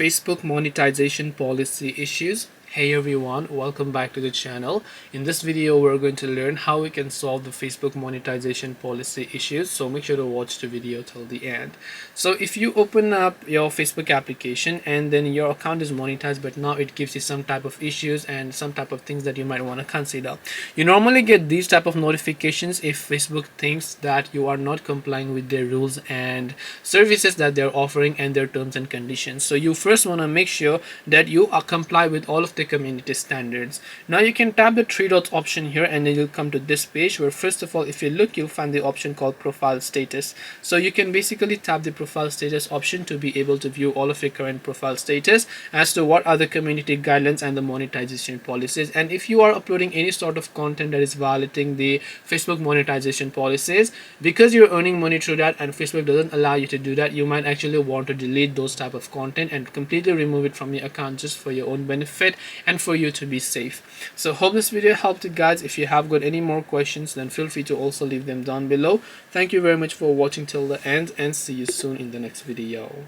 Facebook monetization policy issues. Hey everyone, welcome back to the channel. In this video we're going to learn how we can solve the Facebook monetization policy issues, so make sure to watch the video till the end. So if you open up your Facebook application and then your account is monetized, but now it gives you some type of issues and some type of things that you might want to consider. You normally get these type of notifications if Facebook thinks that you are not complying with their rules and services that they're offering and their terms and conditions. So you first want to make sure that you are comply with all of the community standards. Now you can tap the three dots option here and then you'll come to this page where first of all, if you look, you'll find the option called profile status. So you can basically tap the profile status option to be able to view all of your current profile status as to what are the community guidelines and the monetization policies. And if you are uploading any sort of content that is violating the Facebook monetization policies, because you're earning money through that and Facebook doesn't allow you to do that, you might actually want to delete those type of content and completely remove it from your account just for your own benefit and for you to be safe. So hope this video helped you guys. If you have got any more questions, then feel free to also leave them down below. Thank you very much for watching till the end and see you soon in the next video.